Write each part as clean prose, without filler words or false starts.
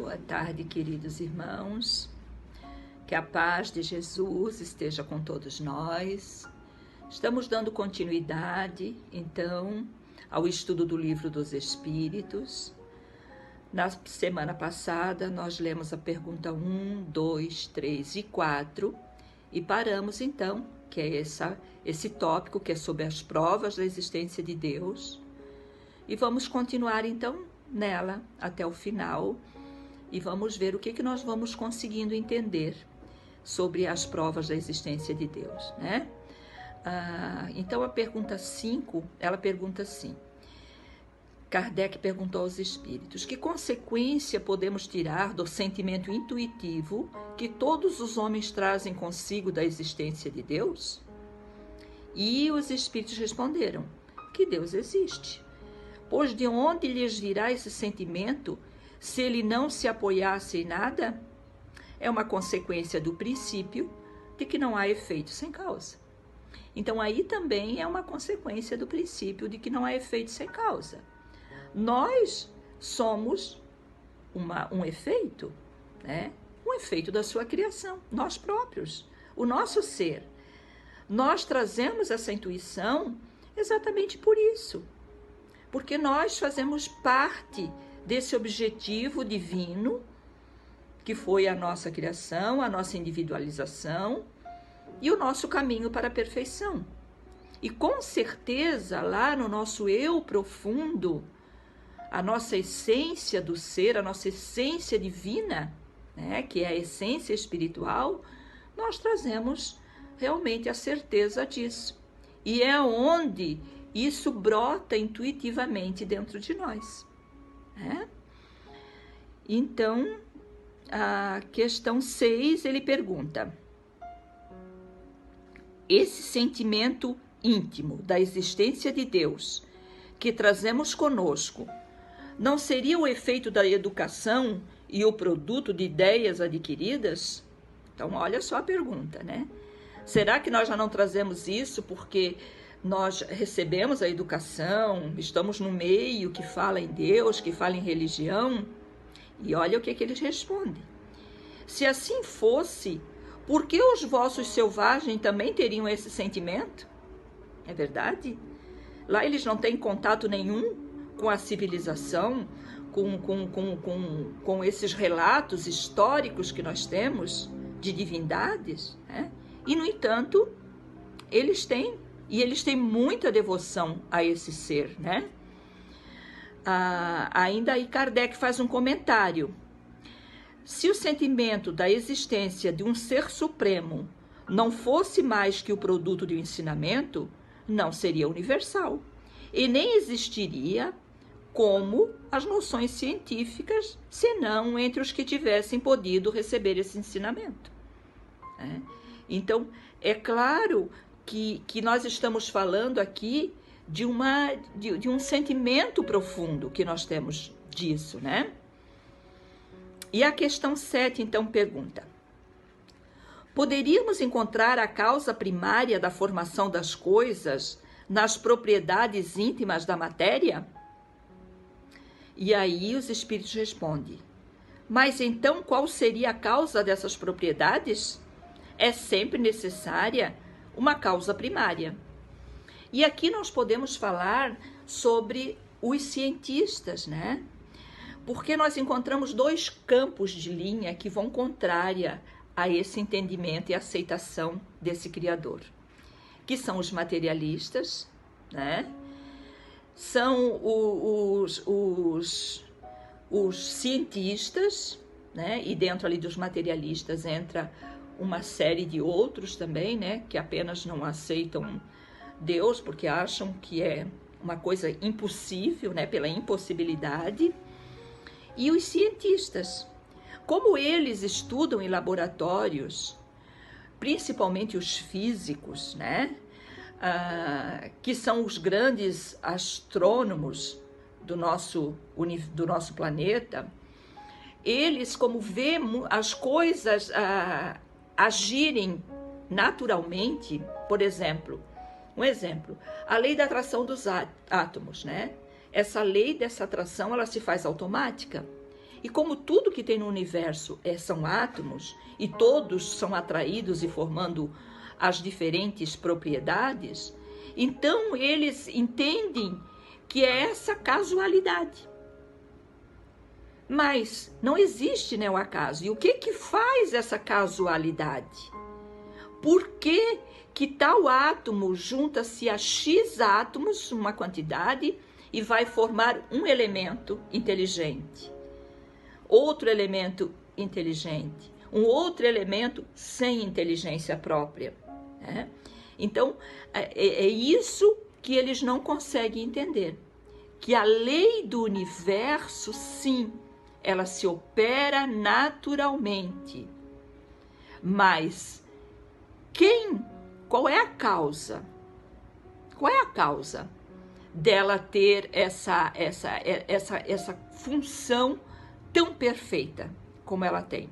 Boa tarde, queridos irmãos. Que a paz de Jesus esteja com todos nós. Estamos dando continuidade, então, ao estudo do Livro dos Espíritos. Na semana passada, nós lemos a pergunta 1, 2, 3 e 4 e paramos, então, que é esse tópico que é sobre as provas da existência de Deus. E vamos continuar, então, nela até o final. E vamos ver o que nós vamos conseguindo entender sobre as provas da existência de Deus, né? Então a pergunta 5, ela pergunta assim, Kardec perguntou aos espíritos, que consequência podemos tirar do sentimento intuitivo que todos os homens trazem consigo da existência de Deus? E os espíritos responderam, que Deus existe. Pois de onde lhes virá esse sentimento se ele não se apoiasse em nada? É uma consequência do princípio de que não há efeito sem causa. Então aí também é uma consequência do princípio de que não há efeito sem causa. Nós somos um efeito, né? Um efeito da sua criação, nós próprios, o nosso ser. Nós trazemos essa intuição exatamente por isso, porque nós fazemos parte desse objetivo divino, que foi a nossa criação, a nossa individualização e o nosso caminho para a perfeição. E com certeza, lá no nosso eu profundo, a nossa essência do ser, a nossa essência divina, né, que é a essência espiritual, nós trazemos realmente a certeza disso. E é onde isso brota intuitivamente dentro de nós. Então, a questão 6, ele pergunta, esse sentimento íntimo da existência de Deus que trazemos conosco, não seria o efeito da educação e o produto de ideias adquiridas? Então, olha só a pergunta, né? Será que nós já não trazemos isso porque nós recebemos a educação, estamos no meio que fala em Deus, que fala em religião? E olha o que eles respondem. Se assim fosse, por que os vossos selvagens também teriam esse sentimento? É verdade? Lá eles não têm contato nenhum com a civilização, com esses relatos históricos que nós temos de divindades, né? E, no entanto, eles têm muita devoção a esse ser, né? Ainda aí Kardec faz um comentário. Se o sentimento da existência de um ser supremo não fosse mais que o produto de um ensinamento, não seria universal e nem existiria como as noções científicas, senão entre os que tivessem podido receber esse ensinamento. Então, é claro que nós estamos falando aqui de um sentimento profundo que nós temos disso, né? E a questão 7, então, pergunta, poderíamos encontrar a causa primária da formação das coisas nas propriedades íntimas da matéria? E aí os espíritos respondem, mas então qual seria a causa dessas propriedades? É sempre necessária uma causa primária. E aqui nós podemos falar sobre os cientistas, né? Porque nós encontramos dois campos de linha que vão contrária a esse entendimento e aceitação desse Criador, que são os materialistas, né? São os cientistas, né? E dentro ali dos materialistas entra uma série de outros também, né? Que apenas não aceitam Deus porque acham que é uma coisa impossível, né? Pela impossibilidade. E os cientistas, como eles estudam em laboratórios, principalmente os físicos, né? Que são os grandes astrônomos do nosso planeta, eles, como vêem as coisas agirem naturalmente, por exemplo, a lei da atração dos átomos, né? Essa lei dessa atração, ela se faz automática. E como tudo que tem no universo são átomos, e todos são atraídos e formando as diferentes propriedades, então eles entendem que é essa casualidade. Mas não existe, né, o acaso. E o que que faz essa casualidade? Por que que tal átomo junta-se a X átomos, uma quantidade, e vai formar um elemento inteligente? Outro elemento inteligente. Um outro elemento sem inteligência própria. Né? Então, é isso que eles não conseguem entender. Que a lei do universo, sim, ela se opera naturalmente. Mas qual é a causa? Qual é a causa dela ter essa função tão perfeita como ela tem?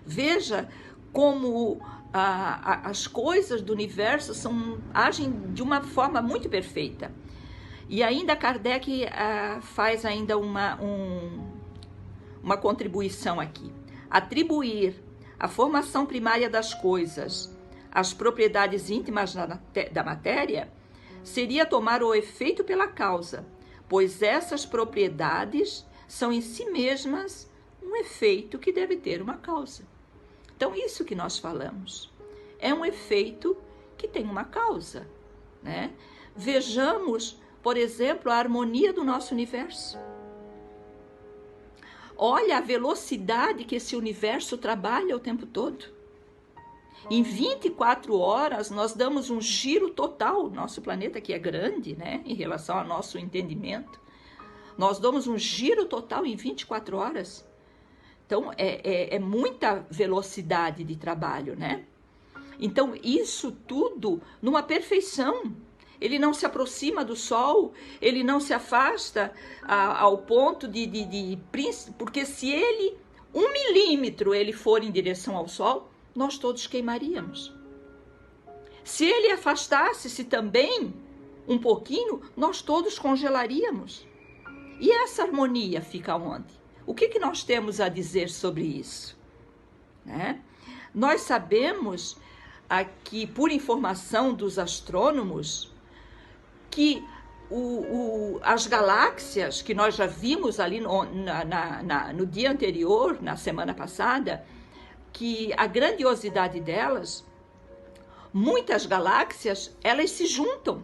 Veja como as coisas do universo agem de uma forma muito perfeita. E ainda Kardec faz ainda uma contribuição aqui. Atribuir a formação primária das coisas às propriedades íntimas da matéria seria tomar o efeito pela causa, pois essas propriedades são em si mesmas um efeito que deve ter uma causa. Então, isso que nós falamos é um efeito que tem uma causa, né? Vejamos, por exemplo, a harmonia do nosso universo. Olha a velocidade que esse universo trabalha o tempo todo. Em 24 horas, nós damos um giro total. Nosso planeta, que é grande, né, em relação ao nosso entendimento, nós damos um giro total em 24 horas. Então, é muita velocidade de trabalho, né? Então, isso tudo numa perfeição. Ele não se aproxima do Sol, ele não se afasta ao ponto porque se ele, 1 milímetro, ele for em direção ao Sol, nós todos queimaríamos. Se ele afastasse-se também um pouquinho, nós todos congelaríamos. E essa harmonia fica onde? O que nós temos a dizer sobre isso? Né? Nós sabemos aqui, por informação dos astrônomos, que as galáxias que nós já vimos ali no dia anterior, na semana passada, que a grandiosidade delas, muitas galáxias, elas se juntam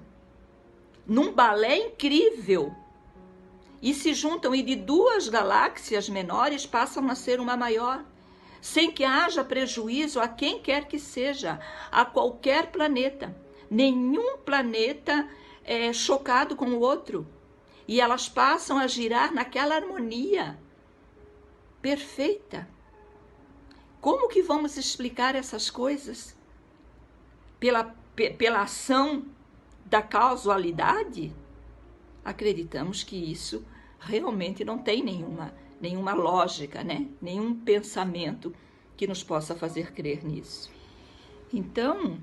num balé incrível e se juntam, e de 2 galáxias menores passam a ser uma maior, sem que haja prejuízo a quem quer que seja, a qualquer planeta. Nenhum planeta é chocado com o outro, e elas passam a girar naquela harmonia perfeita. Como que vamos explicar essas coisas? Pela ação da causalidade? Acreditamos que isso realmente não tem nenhuma lógica, né? Nenhum pensamento que nos possa fazer crer nisso. Então,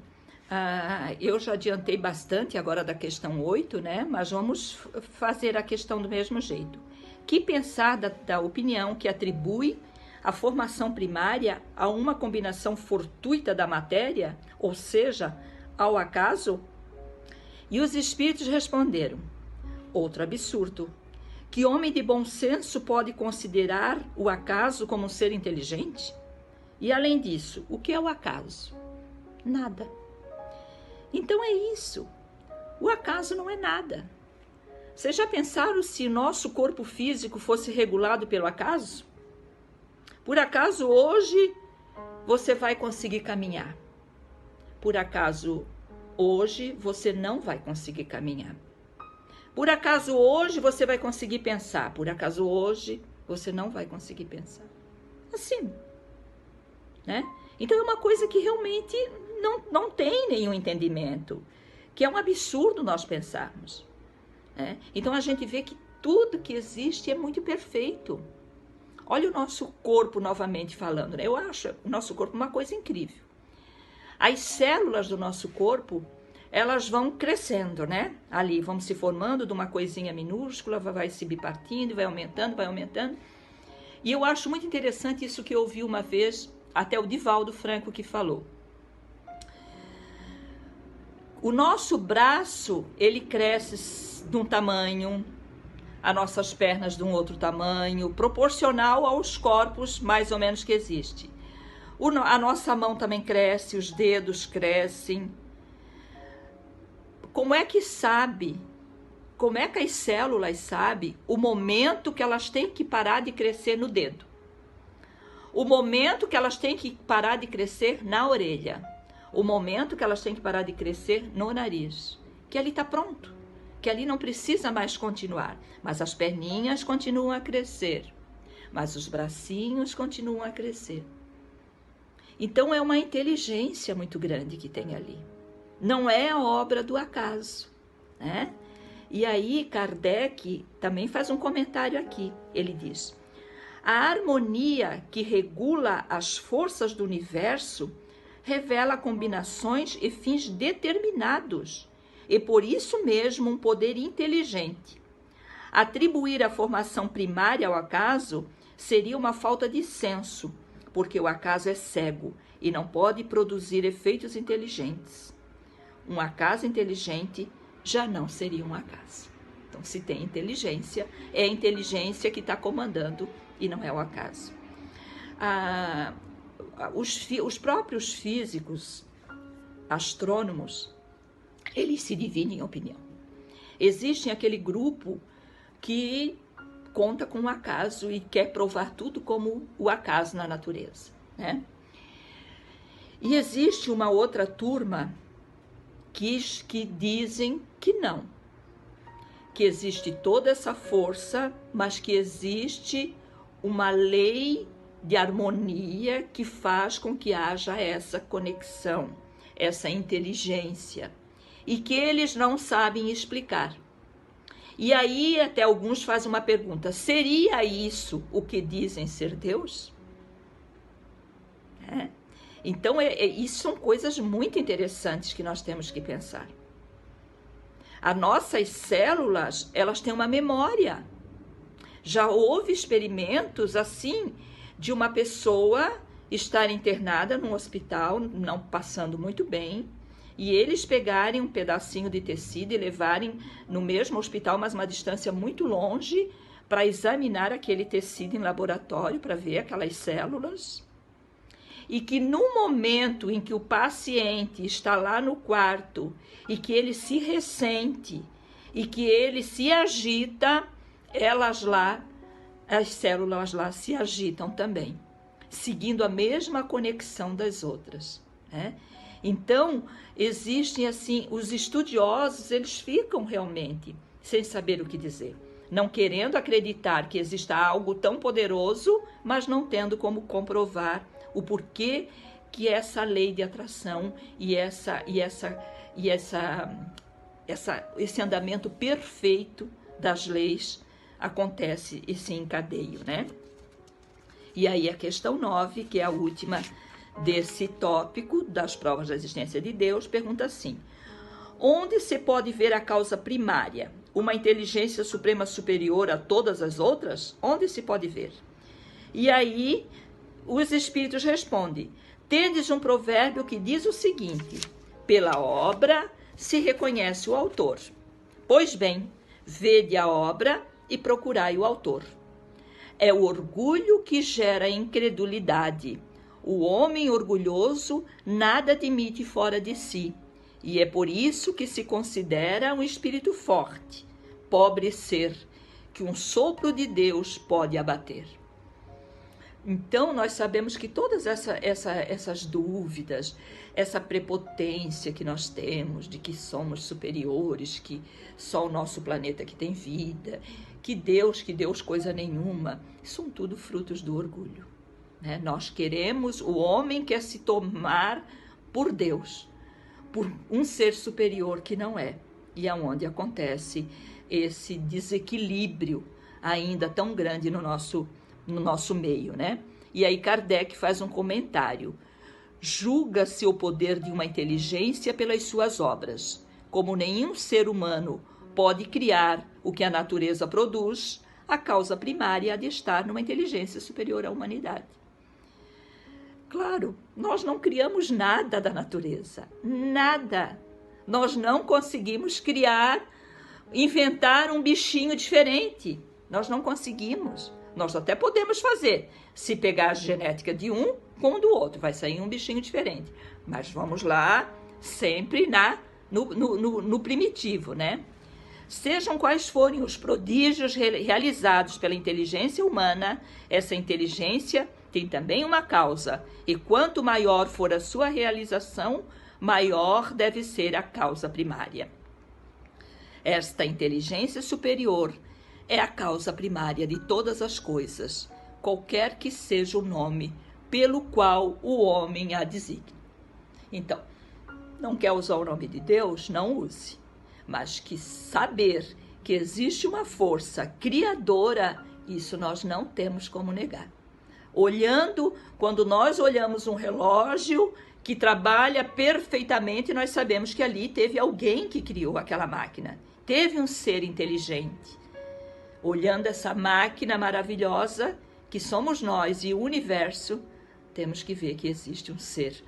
eu já adiantei bastante agora da questão 8, né? Mas vamos fazer a questão do mesmo jeito. Que pensar da opinião que atribui a formação primária a uma combinação fortuita da matéria, ou seja, ao acaso? E os espíritos responderam: outro absurdo. Que homem de bom senso pode considerar o acaso como um ser inteligente? E além disso, o que é o acaso? Nada. Então é isso. O acaso não é nada. Vocês já pensaram se nosso corpo físico fosse regulado pelo acaso? Por acaso hoje você vai conseguir caminhar? Por acaso hoje você não vai conseguir caminhar? Por acaso hoje você vai conseguir pensar? Por acaso hoje você não vai conseguir pensar? Assim, né? Então é uma coisa que realmente não tem nenhum entendimento, que é um absurdo nós pensarmos, né? Então a gente vê que tudo que existe é muito perfeito. Olha o nosso corpo novamente falando, né? Eu acho o nosso corpo uma coisa incrível. As células do nosso corpo, elas vão crescendo, né? Ali vão se formando de uma coisinha minúscula, vai se bipartindo, vai aumentando, vai aumentando. E eu acho muito interessante isso que eu ouvi uma vez, até o Divaldo Franco que falou. O nosso braço, ele cresce de um tamanho, as nossas pernas de um outro tamanho, proporcional aos corpos mais ou menos que existe. A nossa mão também cresce, os dedos crescem. Como é que sabe, como é que as células sabem o momento que elas têm que parar de crescer no dedo? O momento que elas têm que parar de crescer na orelha? O momento que elas têm que parar de crescer no nariz? Que ali está pronto, que ali não precisa mais continuar. Mas as perninhas continuam a crescer, mas os bracinhos continuam a crescer. Então é uma inteligência muito grande que tem ali. Não é a obra do acaso, né? E aí Kardec também faz um comentário aqui. Ele diz: a harmonia que regula as forças do universo revela combinações e fins determinados, e por isso mesmo um poder inteligente. Atribuir a formação primária ao acaso seria uma falta de senso, porque o acaso é cego e não pode produzir efeitos inteligentes. Um acaso inteligente já não seria um acaso. Então, se tem inteligência, é a inteligência que está comandando e não é o acaso. Os próprios físicos, astrônomos, eles se dividem em opinião. Existe aquele grupo que conta com o acaso e quer provar tudo como o acaso na natureza, né? E existe uma outra turma que dizem que não, que existe toda essa força, mas que existe uma lei de harmonia que faz com que haja essa conexão, essa inteligência, e que eles não sabem explicar. E aí até alguns fazem uma pergunta: seria isso o que dizem ser Deus? Então, isso são coisas muito interessantes que nós temos que pensar. As nossas células, elas têm uma memória. Já houve experimentos assim, de uma pessoa estar internada num hospital, não passando muito bem, e eles pegarem um pedacinho de tecido e levarem no mesmo hospital, mas uma distância muito longe, para examinar aquele tecido em laboratório, para ver aquelas células. E que no momento em que o paciente está lá no quarto e que ele se ressente e que ele se agita, as células lá se agitam também, seguindo a mesma conexão das outras, né? Então, existem assim, os estudiosos, eles ficam realmente sem saber o que dizer, não querendo acreditar que exista algo tão poderoso, mas não tendo como comprovar o porquê que essa lei de atração e esse andamento perfeito das leis acontece e se encadeia, né? E aí a questão 9, que é a última desse tópico das provas da existência de Deus, pergunta assim: onde se pode ver a causa primária? Uma inteligência suprema superior a todas as outras? Onde se pode ver? E aí os espíritos respondem: tendes um provérbio que diz o seguinte: pela obra se reconhece o autor. Pois bem, vede a obra e procurai o autor. É o orgulho que gera incredulidade. O homem orgulhoso nada admite fora de si, e é por isso que se considera um espírito forte, pobre ser, que um sopro de Deus pode abater. Então, nós sabemos que todas essas dúvidas, essa prepotência que nós temos de que somos superiores, que só o nosso planeta que tem vida, que Deus coisa nenhuma, são tudo frutos do orgulho, né? Nós queremos, o homem quer se tomar por Deus, por um ser superior que não é. E é onde acontece esse desequilíbrio ainda tão grande no nosso meio, né? E aí Kardec faz um comentário: julga-se o poder de uma inteligência pelas suas obras, como nenhum ser humano pode criar o que a natureza produz, a causa primária há de estar numa inteligência superior à humanidade. Claro, nós não criamos nada da natureza, nada. Nós não conseguimos inventar um bichinho diferente. Nós não conseguimos. Nós até podemos fazer. Se pegar a genética de um com o do outro, vai sair um bichinho diferente. Mas vamos lá, sempre no primitivo, né? Sejam quais forem os prodígios realizados pela inteligência humana, essa inteligência tem também uma causa. E quanto maior for a sua realização, maior deve ser a causa primária. Esta inteligência superior é a causa primária de todas as coisas, qualquer que seja o nome pelo qual o homem a designa. Então, não quer usar o nome de Deus? Não use. Mas que saber que existe uma força criadora, isso nós não temos como negar. Quando nós olhamos um relógio que trabalha perfeitamente, nós sabemos que ali teve alguém que criou aquela máquina. Teve um ser inteligente. Olhando essa máquina maravilhosa que somos nós e o universo, temos que ver que existe um ser,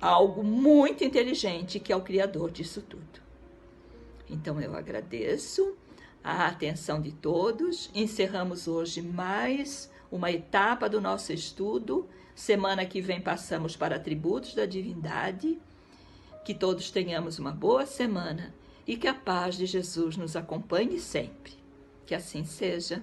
algo muito inteligente, que é o criador disso tudo. Então eu agradeço a atenção de todos. Encerramos hoje mais uma etapa do nosso estudo. Semana que vem passamos para atributos da divindade. Que todos tenhamos uma boa semana e que a paz de Jesus nos acompanhe sempre. Que assim seja.